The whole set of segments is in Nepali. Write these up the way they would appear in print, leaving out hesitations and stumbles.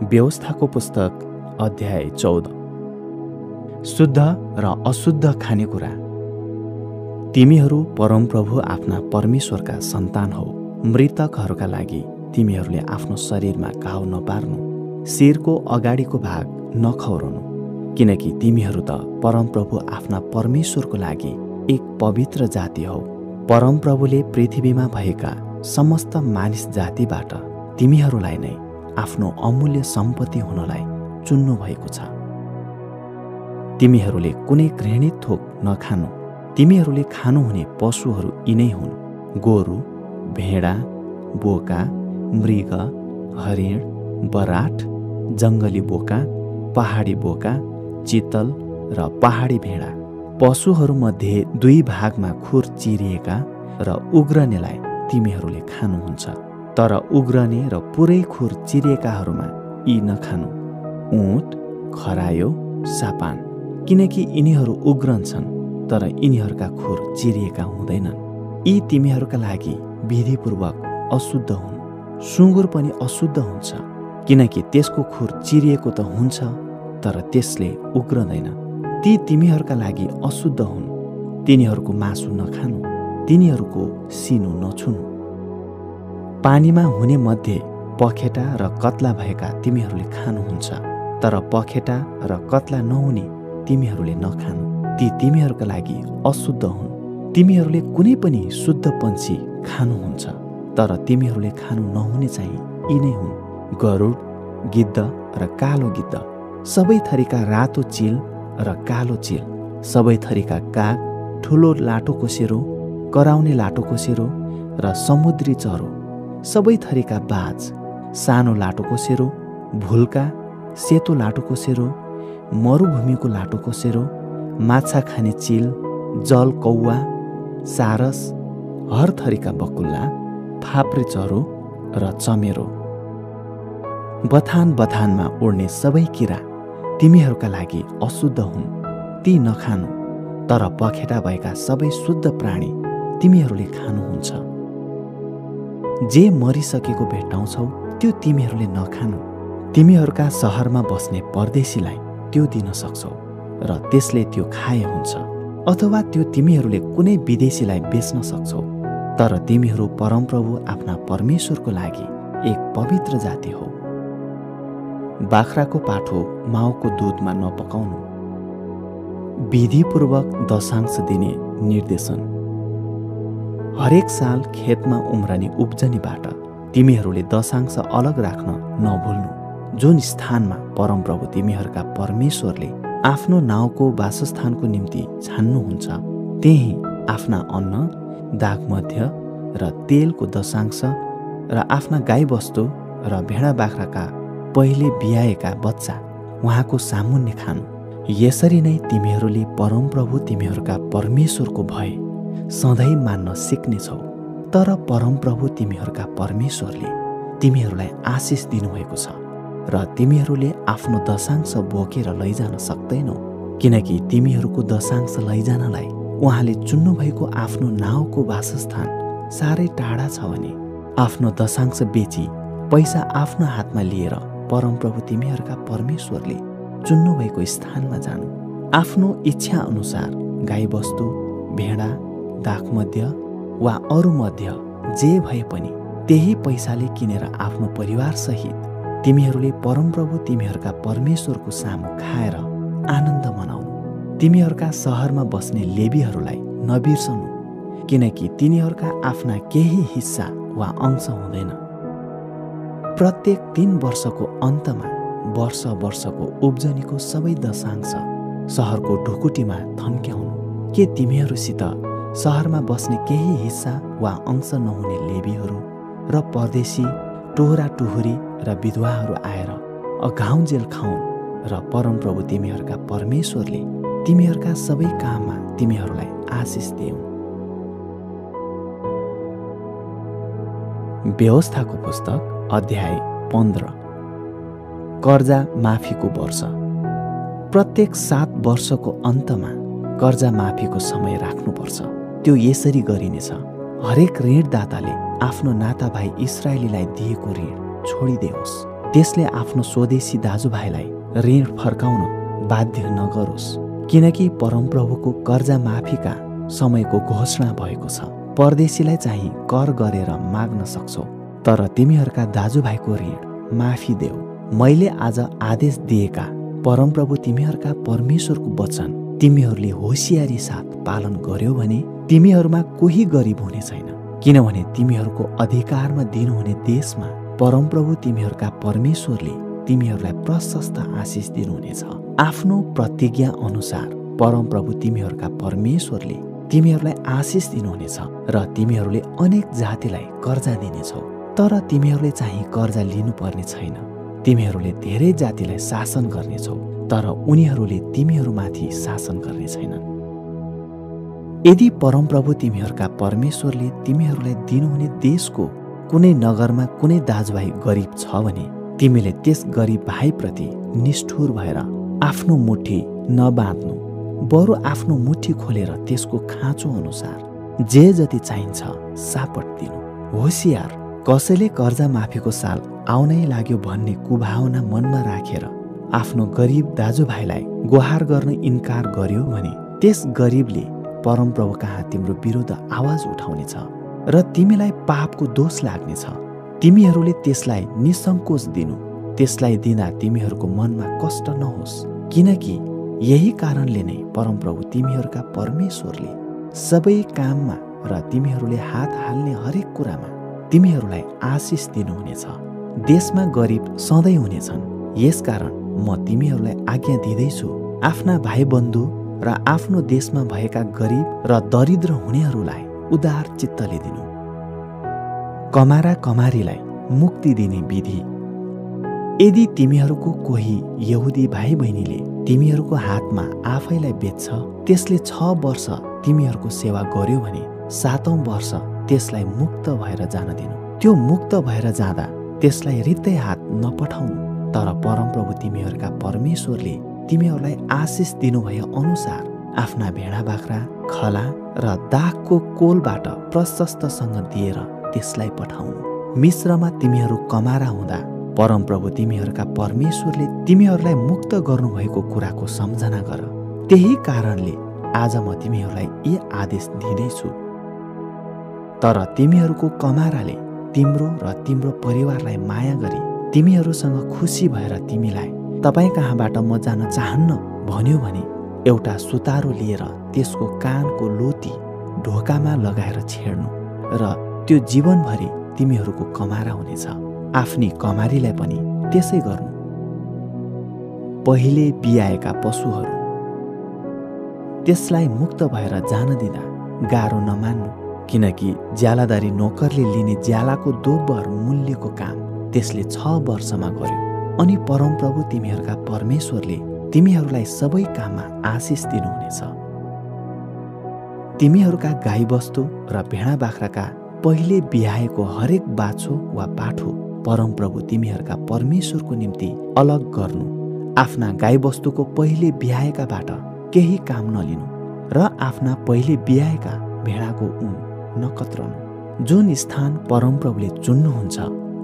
व्यवस्थाको पुस्तक अध्याय 14। शुद्ध र अशुद्ध खानेकुरा। तिमीहरू परमप्रभु आफ्ना परमेश्वरका सन्तान हौ। मृतकहरूका लागि तिमीहरूले आफ्नो शरीरमा घाउ नपार्नु, शिरको अगाडिको भाग नखौरनु, किनकि तिमीहरू त परमप्रभु आफ्ना परमेश्वरको लागि एक पवित्र जाति हौ। परमप्रभुले पृथ्वीमा भएका समस्त मानिस जातिबाट तिमीहरूलाई नै आफ्नो अमूल्य सम्पत्ति हुनलाई चुन्नु भएको छ। तिमीहरूले कुनै घृणित थोक नखानु। तिमीहरूले खानुहुने पशुहरू यिनै हुन्: गोरु, भेडा, बोका, मृग, हरिण, बराठ, जङ्गली बोका, पहाडी बोका, चितल र पहाडी भेडा। पशुहरूमध्ये 2 भागमा खुर चिरिएका र उग्रनेलाई तिमीहरूले खानुहुन्छ, तर उग्रने र पुरै खुर चिरिएकाहरूमा यी नखानु: ऊँट, खरायो, सापान, किनकि यिनीहरू उग्रन्छन् तर यिनीहरूका खुर चिरिएका हुँदैनन्। यी तिमीहरूका लागि विधिपूर्वक अशुद्ध हुन्। सुँगुर पनि अशुद्ध हुन्छ, किनकि त्यसको खुर चिरिएको त हुन्छ तर त्यसले उग्रदैन। ती तिमीहरूका लागि अशुद्ध हुन्। तिनीहरूको मासु नखानु, तिनीहरूको सिनो नछुनु। पानीमा हुने मध्ये पखेटा र कत्ला भएका तिमीहरूले खानुहुन्छ, तर पखेटा र कत्ला नहुने तिमीहरूले नखानु। ती तिमीहरूका लागि अशुद्ध हुन्। तिमीहरूले कुनै पनि शुद्ध पंक्षी खानुहुन्छ, तर तिमीहरूले खानु नहुने चाहिँ यी नै हुन्: गरुड, गिद्ध र कालो गिद्ध, सबै थरीका रातो चिल र कालो चिल, सबै थरीका काग, ठुलो लाटोकोसेरो, कराउने लाटोकोसेरो र समुद्री चरो, सबै थरीका बाज, सानो लाटोकोसेरो, भुल्का, सेतो लाटोकोसेरो, मरुभूमिको लाटोकोसेरो, माछा खाने चिल, जल कौवा, सारस, हर थरीका बकुल्ला, फाप्रे चरो र चमेरो। बथानमा उड्ने सबै किरा तिमीहरूका लागि अशुद्ध हुन्। ती नखानु, तर पखेटा भएका सबै शुद्ध प्राणी तिमीहरूले खानुहुन्छ। जे मरिसकेको भेट्टाउँछौ त्यो तिमीहरूले नखानु। तिमीहरूका शहरमा बस्ने परदेशीलाई त्यो दिन सक्छौ र त्यसले त्यो खाए हुन्छ, अथवा त्यो तिमीहरूले कुनै विदेशीलाई बेच्न सक्छौ। तर तिमीहरू परमप्रभु आफ्ना परमेश्वरको लागि एक पवित्र जाति हौ। बाख्राको पाठो माउको दुधमा नपकाउनु। विधिपूर्वक दशांश दिने निर्देशन। हरेक साल खेतमा उम्रने उब्जनीबाट तिमीहरूले दशांश अलग राख्न नभुल्नु। जुन स्थानमा परमप्रभु तिमीहरूका परमेश्वरले आफ्नो नाउँको वासस्थानको निम्ति छान्नुहुन्छ, त्यही आफ्ना अन्न, दागमध्य र तेलको दशांश र आफ्ना गाईबस्तु र भेडा बाख्राका पहिले बियाएका बच्चा उहाँको सामुन्ने खानु। यसरी नै तिमीहरूले परमप्रभु तिमीहरूका परमेश्वरको भय सधैँ मान्न सिक्नेछौ। तर परमप्रभु तिमीहरूका परमेश्वरले तिमीहरूलाई आशिष दिनुभएको छ र तिमीहरूले आफ्नो दशांश बोकेर लैजान सक्दैनौ, किनकि तिमीहरूको दशांश लैजानलाई उहाँले चुन्नुभएको आफ्नो नाउँको वासस्थान साह्रै टाढा छ भने आफ्नो दशांश बेची पैसा आफ्नो हातमा लिएर परमप्रभु तिमीहरूका परमेश्वरले चुन्नुभएको स्थानमा जानु। आफ्नो इच्छा अनुसार गाईबस्तु, भेडा, दाखमध्य वा अरू मध्य जे भए पनि त्यही पैसाले किनेर आफ्नो परिवारसहित तिमीहरूले परमप्रभु तिमीहरूका परमेश्वरको सामु खाएर आनन्द मनाउनु। तिमीहरूका शहरमा बस्ने लेवीहरूलाई नबिर्सनु, किनकि तिनीहरूका आफ्ना केही हिस्सा वा अंश हुँदैन। प्रत्येक 3 वर्षको अन्तमा वर्षको उब्जनीको सबै दशांश सहरको ढुकुटीमा थन्क्याउनु। के तिमीहरूसित सहरमा बस्ने केही हिस्सा वा अंश नहुने लेवीहरू र परदेशी, टोहरा टुहुरी र विधवाहरू आएर अघाउन्जेल खाउन् र परमप्रभु तिमीहरूका परमेश्वरले तिमीहरूका सबै काममा तिमीहरूलाई आशिष दिउन्। व्यवस्थाको पुस्तक अध्याय 15। कर्जा माफीको वर्ष। प्रत्येक 7 वर्षको अन्तमा कर्जा माफीको समय राख्नुपर्छ। त्यो यसरी गरिनेछ: हरेक ऋणदाताले आफ्नो नाता भाइ इस्राएलीलाई दिएको ऋण छोडिदेओस्। त्यसले आफ्नो स्वदेशी दाजुभाइलाई ऋण फर्काउन बाध्य नगरोस्, किनकि परमप्रभुको कर्जा माफीका समयको घोषणा भएको छ। परदेशीलाई चाहिँ कर गरेर माग्न सक्छौ, तर तिमीहरूका दाजुभाइको ऋण माफी देऊ। मैले आज आदेश दिएका परमप्रभु तिमीहरूका परमेश्वरको वचन तिमीहरूले होसियारी साथ पालन गर्यो भने तिमीहरूमा कोही गरिब हुने छैन, किनभने तिमीहरूको अधिकारमा दिनुहुने देशमा परमप्रभु तिमीहरूका परमेश्वरले तिमीहरूलाई प्रशस्त आशिष दिनुहुनेछ। आफ्नो प्रतिज्ञा अनुसार परमप्रभु तिमीहरूका परमेश्वरले तिमीहरूलाई आशिष दिनुहुनेछ र तिमीहरूले अनेक जातिलाई कर्जा दिनेछौ, तर तिमीहरूले चाहिँ कर्जा लिनुपर्ने छैन। तिमीहरूले धेरै जातिलाई शासन गर्नेछौ, तर उनीहरूले तिमीहरूमाथि शासन गर्ने छैनन्। यदि परमप्रभु तिमीहरूका परमेश्वरले तिमीहरूलाई दिनुहुने देशको कुनै नगरमा कुनै दाजुभाइ गरिब छ भने तिमीले त्यस गरिब भाइप्रति निष्ठुर भएर आफ्नो मुठी नबाँध्नु, बरु आफ्नो मुठी खोलेर त्यसको खाँचो अनुसार जे जति चाहिन्छ सापट दिनु। होसियार, कसैले कर्जा माफीको साल आउनै लाग्यो भन्ने कुभावना मनमा राखेर आफ्नो गरिब दाजुभाइलाई गुहार गर्न इन्कार गर्यो भने त्यस गरिबले परमप्रभु कहाँ तिम्रो विरुद्ध आवाज उठाउनेछ र तिमीलाई पापको दोष लाग्नेछ। तिमीहरूले त्यसलाई निसङ्कोच दिनु। त्यसलाई दिँदा तिमीहरूको मनमा कष्ट नहोस्, किनकि यही कारणले नै परमप्रभु तिमीहरूका परमेश्वरले सबै काममा र तिमीहरूले हात हाल्ने हरेक कुरामा तिमीहरूलाई आशिष दिनुहुनेछ। देशमा गरिब सधैँ हुनेछन्, यसकारण म तिमीहरूलाई आज्ञा दिँदैछु, आफ्ना भाइबन्धु र आफ्नो देशमा भएका गरिब र दरिद्र हुनेहरूलाई उदार चित्तले दिनु। कमारा कमारीलाई मुक्ति दिने विधि। यदि तिमीहरूको कोही यहुदी भाइ बहिनीले तिमीहरूको हातमा आफैलाई बेच्छ, त्यसले 6 वर्ष तिमीहरूको सेवा गर्यो भने 7औं वर्ष त्यसलाई मुक्त भएर जान दिनु। त्यो मुक्त भएर जाँदा त्यसलाई रित्तै हात नपठाउनु, तर परमप्रभु तिमीहरूका परमेश्वरले तिमीहरूलाई आशिष दिनुभए अनुसार आफ्ना भेडा बाख्रा, खला र दागको कोलबाट प्रशस्तसँग दिएर त्यसलाई पठाउनु। मिस्रमा तिमीहरू कमारा हुँदा परमप्रभु तिमीहरूका परमेश्वरले तिमीहरूलाई मुक्त गर्नुभएको कुराको सम्झना गर। त्यही कारणले आज म तिमीहरूलाई यी आदेश दिँदैछु। तर तिमीहरूको कमाराले तिम्रो र तिम्रो परिवारलाई माया गरी तिमीहरूसँग खुसी भएर तिमीलाई तपाईँ कहाँबाट म जान चाहन्न भन्यो भने एउटा सुतारो लिएर त्यसको कानको लोती ढोकामा लगाएर छेड्नु र त्यो जीवनभरि तिमीहरूको कमारा हुनेछ। आफ्नी कमारीलाई पनि त्यसै गर्नु। पहिले बियाएका पशुहरू, त्यसलाई मुक्त भएर जान दिँदा गाह्रो नमान्नु, किनकि ज्यालादारी नोकरले लिने ज्यालाको दोब्बर मूल्यको काम त्यसले 6 वर्षमा गर्यो। अनि परमप्रभु तिमीहरूका परमेश्वरले तिमीहरूलाई सबै काममा आशिष दिनुहुनेछ। तिमीहरूका गाईबस्तु र भेडा बाख्राका पहिले बिहाएको हरेक बाछो वा पाठो परमप्रभु तिमीहरूका परमेश्वरको निम्ति अलग गर्नु। आफ्ना गाईबस्तुको पहिले बिहाएकाबाट केही काम नलिनु र आफ्ना पहिले बिहाएका भेडाको ऊन नकत्राउनु। जुन स्थान परमप्रभुले चुन्नुहुन्छ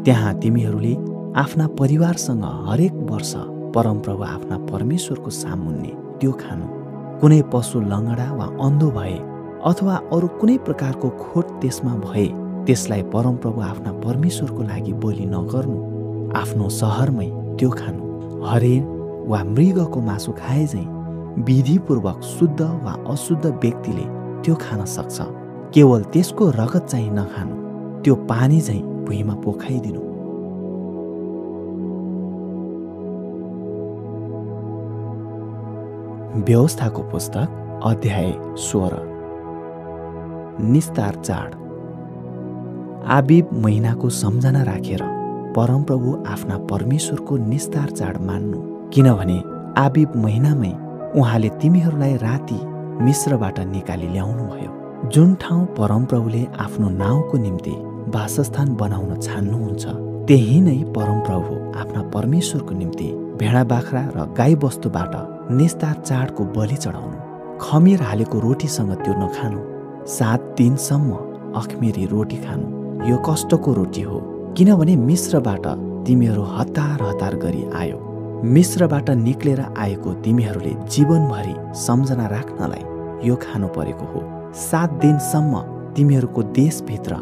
त्यहाँ तिमीहरूले आफ्ना परिवारसँग हरेक वर्ष परमप्रभु आफ्ना परमेश्वरको सामुन्ने त्यो खानु। कुनै पशु लङ्गडा वा अन्धो भए अथवा अरू कुनै प्रकारको खोट त्यसमा भए त्यसलाई परमप्रभु आफ्ना परमेश्वरको लागि बलि नगर्नु। आफ्नो सहरमै त्यो खानु। हरेन वा मृगको मासु खाए झैँ विधिपूर्वक शुद्ध वा अशुद्ध व्यक्तिले त्यो खान सक्छ। केवल त्यसको रगत चाहिँ नखानु। त्यो पानी झैँ भुइँमा पोखाइदिनु। व्यवस्थाको पुस्तक अध्याय 16। निस्तार चाड। आबिब महिनाको सम्झना राखेर परमप्रभु आफ्ना परमेश्वरको निस्तार चाड मान्नु, किनभने आबिब महिनामै उहाँले तिमीहरूलाई राति मिस्रबाट निकाली ल्याउनु भयो। जुन ठाउँ परमप्रभुले आफ्नो नाउँको निम्ति वासस्थान बनाउन छान्नुहुन्छ त्यही नै परमप्रभु आफ्ना परमेश्वरको निम्ति भेडा बाख्रा र गाई बस्तुबाट निस्तार चाडको बलि चढाउनु। खमीर हालेको रोटीसँग त्यो नखानु। 7 दिनसम्म अखमेरी रोटी खानु। यो कष्टको रोटी हो, किनभने मिस्रबाट तिमीहरू हतार हतार गरी आयो। मिस्रबाट निक्लेर आएको तिमीहरूले जीवनभरि सम्झना राख्नलाई यो खानु परेको हो। 7 दिनसम्म तिमीहरूको देशभित्र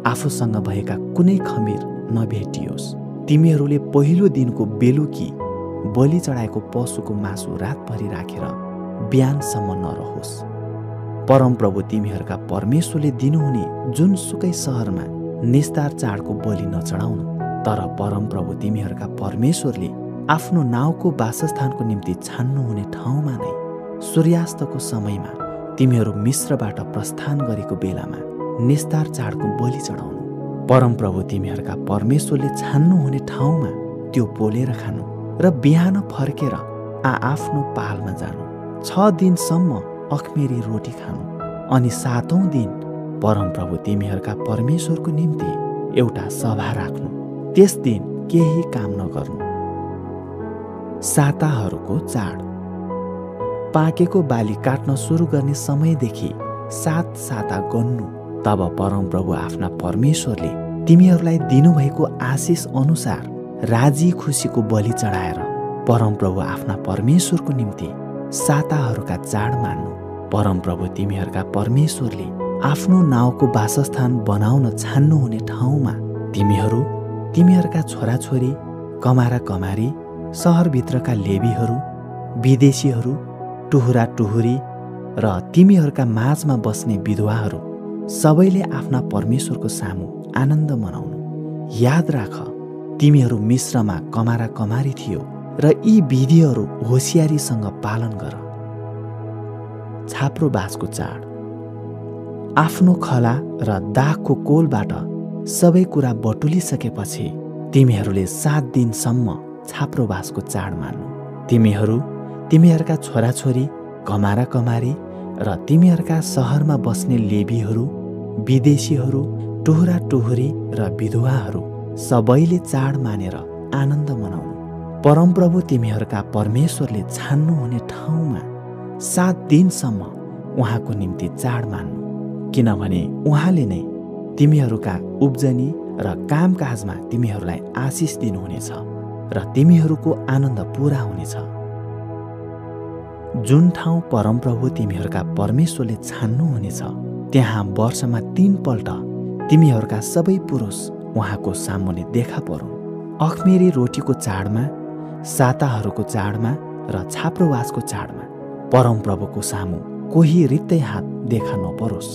आफूसँग भएका कुनै खमीर नभेटियोस्। तिमीहरूले पहिलो दिनको बेलुकी बलि चढाएको पशुको मासु रातभरि राखेर बिहानसम्म नरहोस्। परमप्रभु तिमीहरूका परमेश्वरले दिनुहुने जुनसुकै सहरमा निस्तार चाडको बलि नचढाउनु। तर परमप्रभु तिमीहरूका परमेश्वरले आफ्नो नाउँको वासस्थानको निम्ति छान्नुहुने ठाउँमा नै सूर्यास्तको समयमा तिमीहरू मिस्रबाट प्रस्थान गरेको बेलामा निस्तार चाडको बलि चढाउनु। परमप्रभु तिमीहरूका परमेश्वरले छान्नुहुने ठाउँमा त्यो पोलेर खानु र बिहान फर्केर आफ्नो पालमा जानु। 6 दिनसम्म अखमेरी रोटी खानु अनि 7औं दिन परमप्रभु तिमीहरूका परमेश्वरको निम्ति एउटा सभा राख्नु। त्यस दिन केही काम नगर्नु। साताहरूको चाड। पाकेको बाली काट्न सुरु गर्ने समयदेखि 7 साता गन्नु। तब परमप्रभु आफ्ना परमेश्वरले तिमीहरूलाई दिनुभएको आशिष अनुसार राजी खुसीको बलि चढाएर परमप्रभु आफ्ना परमेश्वरको निम्ति साताहरूका चाड मान्नु। परमप्रभु तिमीहरूका परमेश्वरले आफ्नो नाउँको वासस्थान बनाउन छान्नुहुने ठाउँमा तिमीहरू, तिमीहरूका छोराछोरी, कमारा कमारी, सहरभित्रका लेबीहरू, विदेशीहरू, टुहुरा टुहुरी र तिमीहरूका माझमा बस्ने विधवाहरू सबैले आफ्ना परमेश्वरको सामु आनन्द मनाउनु। याद राख, तिमीहरू मिस्रमा कमारा कमारी थियो र यी विधिहरू होसियारीसँग पालन गर। छाप्रो बाँसको चाड। आफ्नो खला र दागको कोलबाट सबै कुरा बटुलिसकेपछि तिमीहरूले 7 दिनसम्म छाप्रो बाँसको चाड मान्नु। तिमीहरू, तिमीहरूका छोराछोरी, कमारा कमारी र तिमीहरूका सहरमा बस्ने लेबीहरू, विदेशीहरू, टुहुरा टुहुरी र विधवाहरू सबैले चाड मानेर आनन्द मनाउनु। परमप्रभु तिमीहरूका परमेश्वरले छान्नुहुने ठाउँमा 7 दिनसम्म उहाँको निम्ति चाड मान्नु, किनभने उहाँले नै तिमीहरूका उब्जनी र कामकाजमा तिमीहरूलाई आशिष दिनुहुनेछ र तिमीहरूको आनन्द पूरा हुनेछ। जुन ठाउँ परमप्रभु तिमीहरूका परमेश्वरले छान्नुहुनेछ त्यहाँ वर्षमा 3 पल्ट तिमीहरूका सबै पुरुष उहाँको सामुने देखा परुन्। अखमेरी रोटीको चाडमा, साताहरूको चाडमा र छाप्रोवासको चाडमा परमप्रभुको सामु कोही रित्तै हात देखा नपरोस्।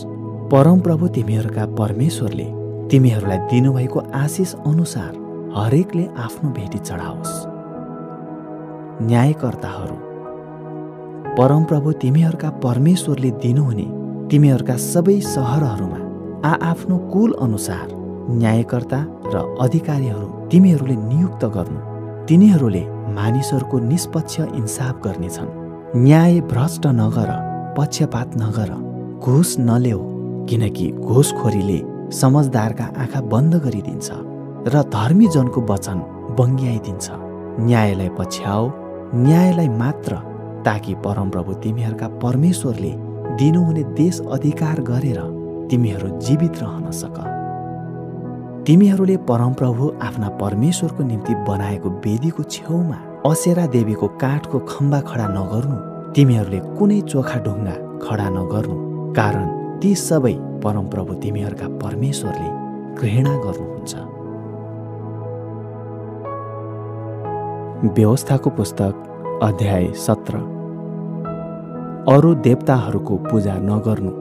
परमप्रभु तिमीहरूका परमेश्वरले तिमीहरूलाई दिनुभएको आशिष अनुसार हरेकले आफ्नो भेटी चढाओस्। न्यायकर्ताहरू। परमप्रभु तिमीहरूका परमेश्वरले दिनुहुने तिमीहरूका सबै सहरहरूमा आफ्नो कुल अनुसार न्यायकर्ता र अधिकारीहरू तिमीहरूले नियुक्त गर्नु। तिनीहरूले मानिसहरूको निष्पक्ष इन्साफ गर्नेछन्। न्याय भ्रष्ट नगर, पक्षपात नगर, घुस नलेऊ, किनकि घुसखोरीले समझदारका आँखा बन्द गरिदिन्छ र धर्मी जनको वचन बङ्ग्याइदिन्छ। न्यायलाई पछ्याऊ, न्यायलाई मात्र, ताकि परमप्रभु तिमीहरूका परमेश्वरले दिनुहुने देश अधिकार गरेर तिमीहरू जीवित रहन सक। तिमीहरूले परमप्रभु आफ्ना परमेश्वरको निम्ति बनाएको वेदीको छेउमा असेरा देवीको काठको खम्बा खडा नगर्नु। तिमीहरूले कुनै चोखा ढुङ्गा खडा नगर्नु, कारण ती सबै परमप्रभु तिमीहरूका परमेश्वरले घृणा गर्नुहुन्छ। व्यवस्थाको पुस्तक अध्याय 17। अरू देवताहरूको पूजा नगर्नु।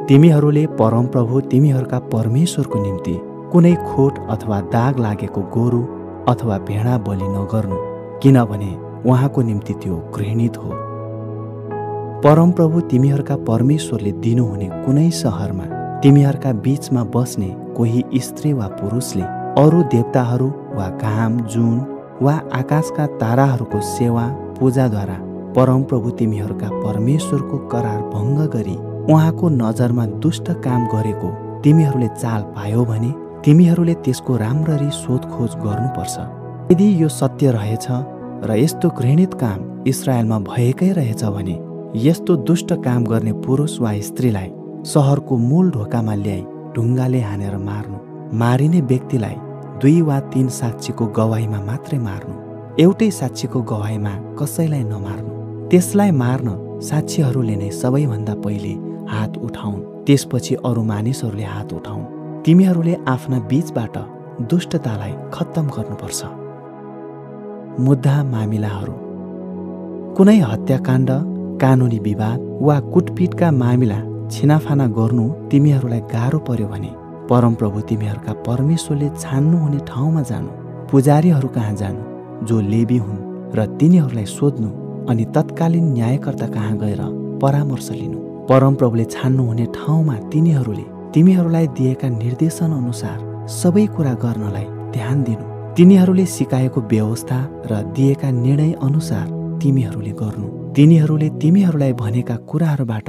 तिमीहरूले परमप्रभु तिमीहरूका परमेश्वरको निम्ति कुनै खोट अथवा दाग लागेको गोरु अथवा भेडा बलि नगर्नु, किनभने उहाँको निम्ति त्यो घृणित हो। परमप्रभु तिमीहरूका परमेश्वरले दिनुहुने कुनै सहरमा तिमीहरूका बीचमा बस्ने कोही स्त्री वा पुरुषले अरू देवताहरू वा घाम, जुन वा आकाशका ताराहरूको सेवा पूजाद्वारा परमप्रभु तिमीहरूका परमेश्वरको करार भङ्ग गरी उहाँको नजरमा दुष्ट काम गरेको तिमीहरूले चाल पायो भने तिमीहरूले त्यसको राम्ररी सोधखोज गर्नुपर्छ। यदि यो सत्य रहेछ र यस्तो घृणित काम इस्राएलमा भएकै रहेछ भने यस्तो दुष्ट काम गर्ने पुरुष वा स्त्रीलाई सहरको मूल ढोकामा ल्याई ढुङ्गाले हानेर मार्नु। मारिने व्यक्तिलाई 2 वा 3 साक्षीको गवाहीमा मात्रै मार्नु। एउटै साक्षीको गवाहीमा कसैलाई नमार्नु। त्यसलाई मार्न साक्षीहरूले नै सबैभन्दा पहिले हात उठाउन्, त्यसपछि अरू मानिसहरूले हात उठाउन्। तिमीहरूले आफ्ना बीचबाट दुष्टतालाई खत्तम गर्नुपर्छ। मुद्दा मामिलाहरू। कुनै हत्याकाण्ड, कानुनी विवाद वा कुटपिटका मामिला छिनाफाना गर्नु तिमीहरूलाई गाह्रो पर्यो भने परमप्रभु तिमीहरूका परमेश्वरले छान्नुहुने ठाउँमा जानु, पुजारीहरू कहाँ जानु जो लेवी हुन् र तिनीहरूलाई सोध्नु अनि तत्कालीन न्यायकर्ता कहाँ गएर परामर्श लिनु। परमप्रभुले छान्नुहुने ठाउँमा तिनीहरूले तिमीहरूलाई दिएका निर्देशन अनुसार सबै कुरा गर्नलाई ध्यान दिनु। तिनीहरूले सिकाएको व्यवस्था र दिएका निर्णय अनुसार तिमीहरूले गर्नु। तिनीहरूले तिमीहरूलाई भनेका कुराहरूबाट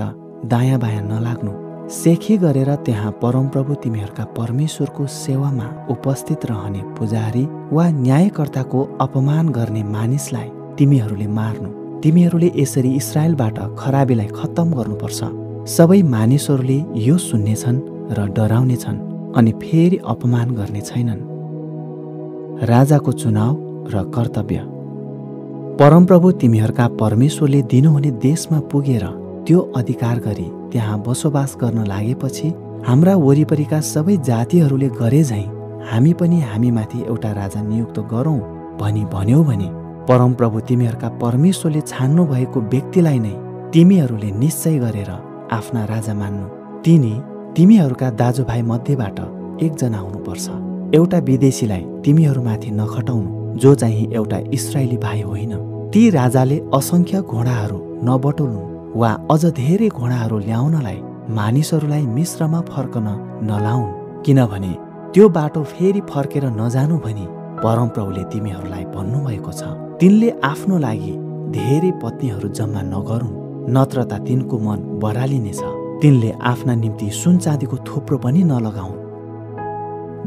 दायाँ बायाँ नलाग्नु। सेखी गरेर त्यहाँ परमप्रभु तिमीहरूका परमेश्वरको सेवामा उपस्थित रहने पुजारी वा न्यायकर्ताको अपमान गर्ने मानिसलाई तिमीहरूले मार्नु। तिमीहरूले यसरी इस्राएलबाट खराबीलाई खत्तम गर्नुपर्छ। सबै मानिसहरूले यो सुन्नेछन् र डराउनेछन् अनि फेरि अपमान गर्ने छैनन्। राजाको चुनाव र कर्तव्य। परमप्रभु तिमीहरूका परमेश्वरले दिनुहुने देशमा पुगेर त्यो अधिकार गरी त्यहाँ बसोबास गर्न लागेपछि हाम्रा वरिपरिका सबै जातिहरूले गरे झैँ हामी पनि हामीमाथि एउटा राजा नियुक्त गरौँ भनी भन्यौ भने परमप्रभु तिमीहरूका परमेश्वरले छान्नु भएको व्यक्तिलाई नै तिमीहरूले निश्चय गरेर आफ्ना राजा मान्नु। तिमीहरूका दाजुभाइ मध्येबाट एकजना हुनुपर्छ। एउटा विदेशीलाई तिमीहरूमाथि नखटाउनु जो चाहिँ एउटा इस्राएली भाइ होइन। ती राजाले असंख्य घोडाहरू नबटुल्नु वा अझ धेरै घोडाहरू ल्याउनलाई मानिसहरूलाई मिस्रमा फर्कन नलाउन्, किनभने त्यो बाटो फेरि फर्केर नजानु भनी परमप्रभुले तिमीहरूलाई भन्नुभएको छ। तिनले आफ्नो लागि धेरै पत्नीहरू जम्मा नगरून्, नत्र त तिनको मन बरालिनेछ। तिनले आफ्ना निम्ति सुन चाँदीको थुप्रो पनि नलगाउन्।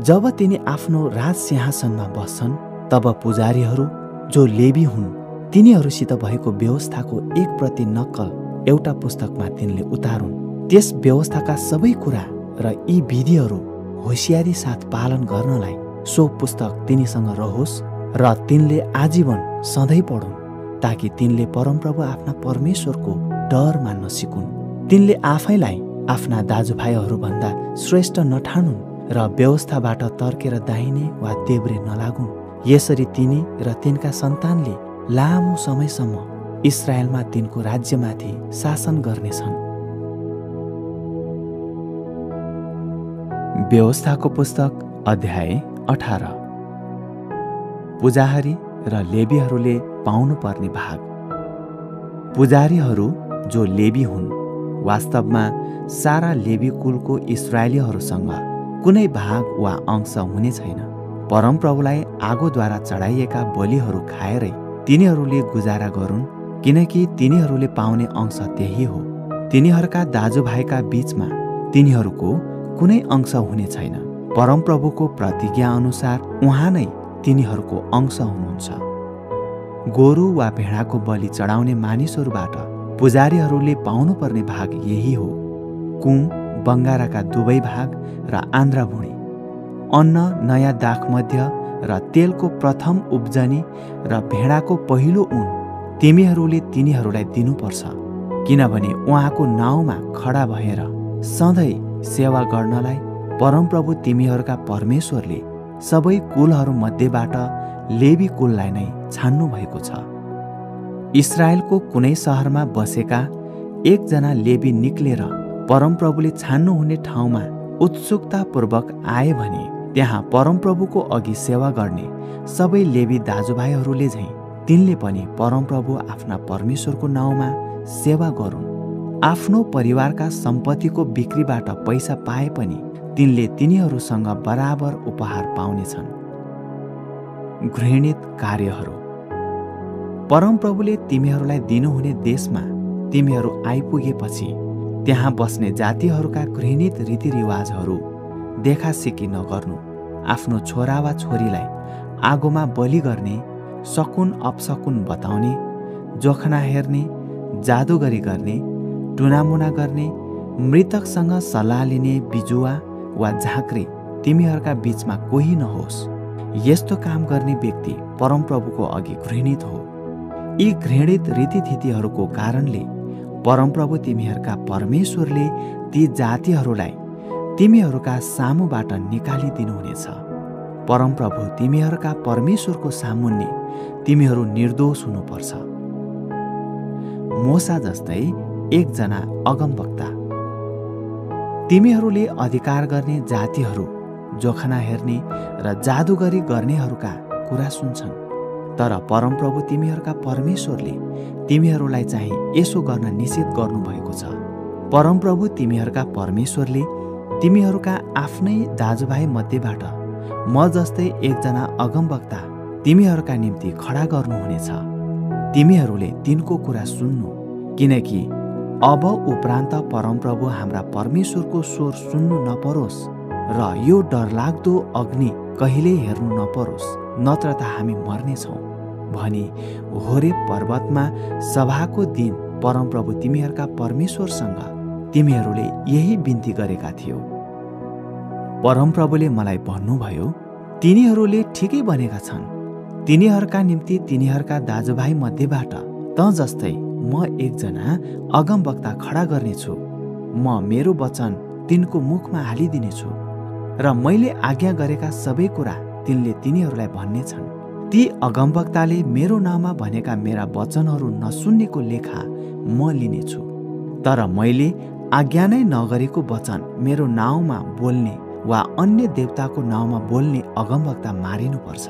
जब तिनी आफ्नो राज सिंहासनमा बस्छन् तब पुजारीहरू जो लेवी हुन् तिनीहरूसित भएको व्यवस्थाको एक प्रति नक्कल एउटा पुस्तकमा तिनले उतारुन्। त्यस व्यवस्थाका सबै कुरा र यी विधिहरू होशियारी साथ पालन गर्नलाई सो पुस्तक तिनीसँग रहोस् र तिनले आजीवन सधैँ पढुन्, ताकि तिनले परमप्रभु आफ्ना परमेश्वरको डर मान्न सिकुन्। तिनले आफैलाई आफ्ना दाजुभाइहरूभन्दा श्रेष्ठ नठानुन् र व्यवस्थाबाट तर्केर दाहिने वा देब्रे नलागुन्। यसरी तिनी र तिनका सन्तानले लामो समयसम्म इस्राएलमा तिनको राज्यमाथि शासन गर्नेछन्। व्यवस्थाको पुस्तक अध्याय 18। पुजारी र लेवीहरूले पाउनुपर्ने भाग। पुजारीहरू जो लेवी हुन् वास्तवमा सारा लेवी कुलको इस्राएलीहरूसँग कुनै भाग वा अंश हुने छैन। परमप्रभुलाई आगोद्वारा चढाइएका बलिहरू खाएरै तिनीहरूले गुजारा गरून्, किनकि तिनीहरूले पाउने अंश त्यही हो। तिनीहरूका दाजुभाइका बीचमा तिनीहरूको कुनै अंश हुने छैन। परमप्रभुको प्रतिज्ञा अनुसार उहाँ नै तिनीहरूको अंश हुनुहुन्छ। गोरु वा भेडाको बलि चढाउने मानिसहरूबाट पुजारीहरूले पाउनुपर्ने भाग यही हो: कुम, बङ्गाराका दुवै भाग र आन्द्राभुँडी, अन्न, नयाँ दाखमध्य र तेलको प्रथम उब्जनी र भेडाको पहिलो ऊन तिमीहरूले तिनीहरूलाई दिनुपर्छ, किनभने उहाँको नाउँमा खडा भएर सधैँ सेवा गर्नलाई परमप्रभु तिमीहरूका परमेश्वरले सबै कुलहरूमध्येबाट लेवी कुललाई नै छान्नु भएको छ। इस्राएलको कुनै शहरमा बसेका एकजना लेवी निक्लेर परमप्रभुले छान्नुहुने ठाउँमा उत्सुकतापूर्वक आए भने त्यहाँ परमप्रभुको अघि सेवा गर्ने सबै लेवी दाजुभाइहरूले झैँ तिनले पनि परमप्रभु आफ्ना परमेश्वरको नाउँमा सेवा गरून्। आफ्नो परिवारका सम्पत्तिको बिक्रीबाट पैसा पाए पनि तिनले तिनीहरूसँग बराबर उपहार पाउनेछन्। घृणित कार्यहरू। परमप्रभुले तिमीहरूलाई दिनुहुने देशमा तिमीहरू आइपुगेपछि त्यहाँ बस्ने जातिहरूका घृणित रीतिरिवाजहरू देखासेखी नगर्नु। आफ्नो छोरा वा छोरीलाई आगोमा बलि गर्ने, सकुन अपसकुन बताउने, जोखना हेर्ने, जादुगरी गर्ने, टुनामुना गर्ने, मृतकसँग सल्लाह लिने बिजुवा वा झाँक्री तिमीहरूका बीचमा कोही नहोस्। यस्तो काम गर्ने व्यक्ति परमप्रभुको अघि घृणित हो। यी घृणित रीतिथितिहरूको कारणले परमप्रभु तिमीहरूका परमेश्वरले ती जातिहरूलाई तिमीहरूका सामुबाट निकालिदिनुहुनेछ। परमप्रभु तिमीहरूका परमेश्वरको सामुन्ने तिमीहरू निर्दोष हुनुपर्छ। मोसा जस्तै एकजना अगमवक्ता। तिमीहरूले अधिकार गर्ने जातिहरू जोखना हेर्ने र जादुगरी गर्नेहरूका कुरा सुन्छन्, तर परमप्रभु तिमीहरूका परमेश्वरले तिमीहरूलाई चाहिँ यसो गर्न निषेध गर्नुभएको छ। परमप्रभु तिमीहरूका परमेश्वरले तिमीहरूका आफ्नै दाजुभाइ मध्येबाट म जस्तै एकजना अगमवक्ता तिमीहरूका निम्ति खडा गर्नुहुनेछ। तिमीहरूले तिनको कुरा सुन्नु, किनकि अब उपरान्त परमप्रभु हाम्रा परमेश्वरको स्वर सुन्नु नपरोस् र यो डरलाग्दो अग्नि कहिल्यै हेर्नु नपरोस्, नत्र त हामी मर्नेछौँ भनी होरेब पर्वतमा सभाको दिन परमप्रभु तिमीहरूका परमेश्वरसँग तिमीहरूले यही बिन्ती गरेका थियौ। परमप्रभुले मलाई भन्नुभयो, तिनीहरूले ठिकै भनेका छन्। तिनीहरूका निम्ति तिनीहरूका दाजुभाइ मध्येबाट त जस्तै म एकजना अगमवक्ता खडा गर्नेछु। म मेरो वचन तिनको मुखमा हालिदिनेछु र मैले आज्ञा गरेका सबै कुरा तिनले तिनीहरूलाई भन्नेछन्। ती अगमवक्ताले मेरो नाममा भनेका मेरा वचनहरू नसुन्नेको लेखा म लिनेछु, तर मैले आज्ञा नै नगरेको वचन मेरो नाउँमा बोल्ने वा अन्य देवताको नाउँमा बोल्ने अगमवक्ता मारिनुपर्छ।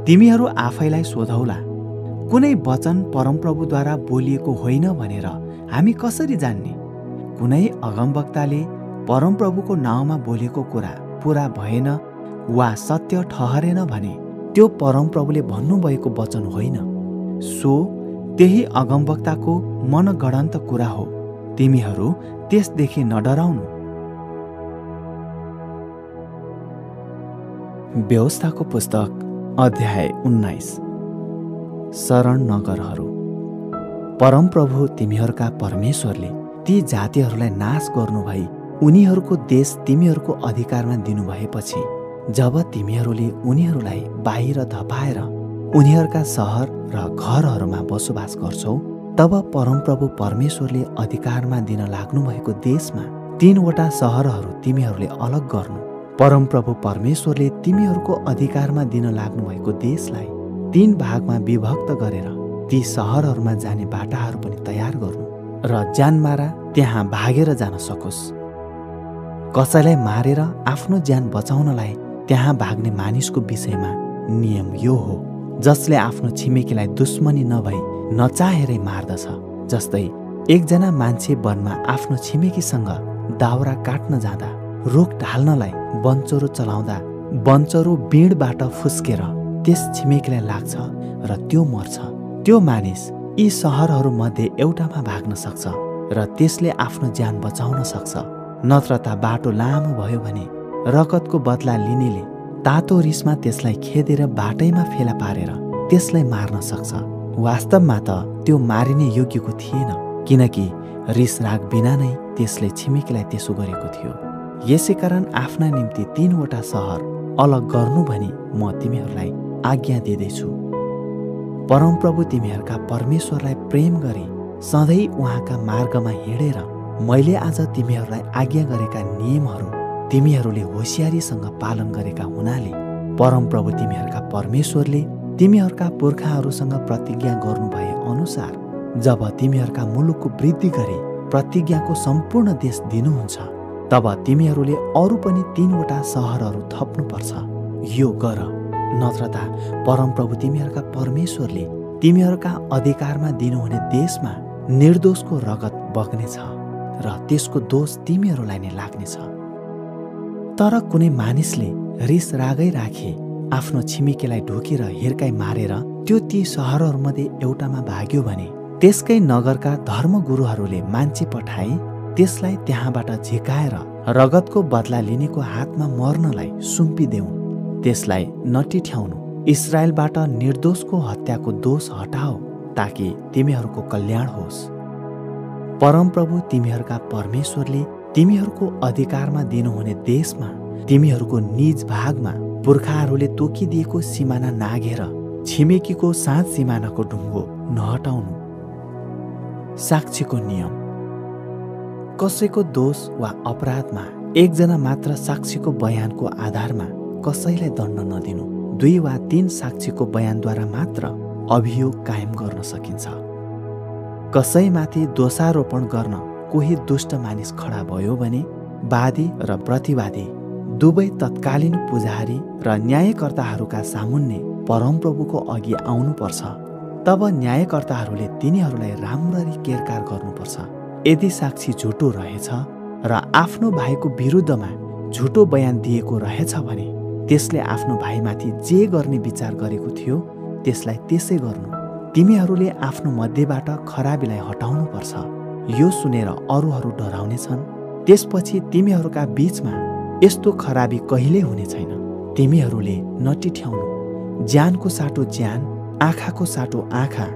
तिमीहरू आफैलाई सोधौला, कुनै वचन परमप्रभुद्वारा बोलिएको होइन भनेर हामी कसरी जान्ने? कुनै अगमवक्ताले परमप्रभुको नाउँमा बोलेको कुरा पूरा भएन वा सत्य ठहरेन भने त्यो परमप्रभुले भन्नुभएको वचन होइन, सो त्यही अगमवक्ताको मनगढन्त कुरा हो। तिमीहरू त्यसदेखि नडराउनु। व्यवस्थाको पुस्तक अध्याय 19। शरण नगरहरू। परमप्रभु तिमीहरूका परमेश्वरले ती जातिहरूलाई नाश गर्नु भई उनीहरूको देश तिमीहरूको अधिकारमा दिनुभएपछि, जब तिमीहरूले उनीहरूलाई बाहिर धपाएर उनीहरूका सहर र घरहरूमा बसोबास गर्छौ, तब परमप्रभु परमेश्वरले अधिकारमा दिन लाग्नुभएको देशमा 3वटा सहरहरू तिमीहरूले अलग गर्नु। परमप्रभु परमेश्वरले तिमीहरूको अधिकारमा दिन लाग्नुभएको देशलाई 3 भागमा विभक्त गरेर ती सहरहरूमा जाने बाटाहरू पनि तयार गर्नु र ज्यानमारा त्यहाँ भागेर जान सकोस्। कसैलाई मारेर आफ्नो ज्यान बचाउनलाई त्यहाँ भाग्ने मानिसको विषयमा नियम यो हो, जसले आफ्नो छिमेकीलाई दुश्मनी नभई नचाहेरै मार्दछ। जस्तै एकजना मान्छे वनमा आफ्नो छिमेकीसँग दाउरा काट्न जाँदा रुख ढाल्नलाई बन्चरो चलाउँदा बन्चरो बिँडबाट फुस्केर त्यस छिमेकीलाई लाग्छ र त्यो मर्छ। त्यो मानिस यी सहरहरू मध्ये एउटामा भाग्न सक्छ र त्यसले आफ्नो ज्यान बचाउन सक्छ, नत्र त बाटो लामो भयो भने रगतको बदला लिनेले तातो रिसमा त्यसलाई खेदेर बाटैमा फेला पारेर त्यसलाई मार्न सक्छ। वास्तवमा त त्यो मारिने योग्यको थिएन, किनकि रिस राग बिना नै त्यसले छिमेकीलाई त्यसो गरेको थियो। यसैकारण आफ्ना निम्ति 3वटा सहर अलग गर्नु भनी म तिमीहरूलाई आज्ञा दिँदैछु। परमप्रभु तिमीहरूका परमेश्वरलाई प्रेम गरी सधैँ उहाँका मार्गमा हिँडेर मैले आज तिमीहरूलाई आज्ञा गरेका नियमहरू तिमीहरूले होसियारीसँग पालन गरेका हुनाले परमप्रभु तिमीहरूका परमेश्वरले तिमीहरूका पुर्खाहरूसँग प्रतिज्ञा गर्नुभए अनुसार जब तिमीहरूका मुलुकको वृद्धि गरी प्रतिज्ञाको सम्पूर्ण देश दिनुहुन्छ, तब तिमीहरूले अरू पनि 3वटा सहरहरू थप्नुपर्छ। यो गर, नत्र त परमप्रभु तिमीहरूका परमेश्वरले तिमीहरूका अधिकारमा दिनुहुने देशमा निर्दोषको रगत बग्नेछ र त्यसको दोष तिमीहरूलाई नै लाग्नेछ। तर कुनै मानिसले रिस रागै राखी आफ्नो छिमेकीलाई ढोकेर हिर्काई मारेर त्यो ती सहरहरूमध्ये एउटामा भाग्यो भने त्यसकै नगरका धर्मगुरुहरूले मान्छे पठाई त्यसलाई त्यहाँबाट झिकाएर रगतको बदला लिनेको हातमा मर्नलाई सुम्पिदेऊ। त्यसलाई नटिठ्याउनु। इस्राएलबाट निर्दोषको हत्याको दोष हटाओ, ताकि तिमीहरूको कल्याण होस्। परमप्रभु तिमीहरूका परमेश्वरले तिमीहरूको अधिकारमा दिनुहुने देशमा तिमीहरूको निज भागमा पुर्खाहरूले तोकिदिएको सिमाना नाघेर छिमेकीको साँझ सिमानाको ढुङ्गो नहटाउनु। साक्षीको नियम। कसैको दोष वा अपराधमा एकजना मात्र साक्षीको बयानको आधारमा कसैलाई दण्ड नदिनु। 2 वा 3 साक्षीको बयानद्वारा मात्र अभियोग कायम गर्न सकिन्छ। कसैमाथि दोषारोपण गर्न कोही दुष्ट मानिस खडा भयो भने वादी र प्रतिवादी दुवै तत्कालीन पुजारी र न्यायकर्ताहरूका सामुन्ने परमप्रभुको अघि आउनुपर्छ। तब न्यायकर्ताहरूले तिनीहरूलाई राम्ररी केरकार गर्नुपर्छ। यदि साक्षी झुटो रहेछ र आफ्नो भाइको विरुद्धमा झुटो बयान दिएको रहेछ भने त्यसले आफ्नो भाइमाथि जे गर्ने विचार गरेको थियो त्यसलाई त्यसै गर्नु। तिमीहरूले आफ्नो मध्येबाट खराबीलाई हटाउनुपर्छ। यो सुनेर अरूहरू डराउनेछन्। त्यसपछि तिमीहरूका बीचमा यस्तो खराबी कहिल्यै हुने छैन। तिमीहरूले नटिठ्याउनु। ज्यानको साटो ज्यान, आँखाको साटो आँखा,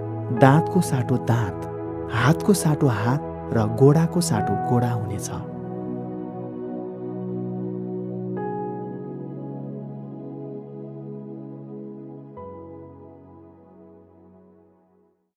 दाँतको साटो दाँत, हातको साटो हात र गोडाको साटो गोडा हुनेछ।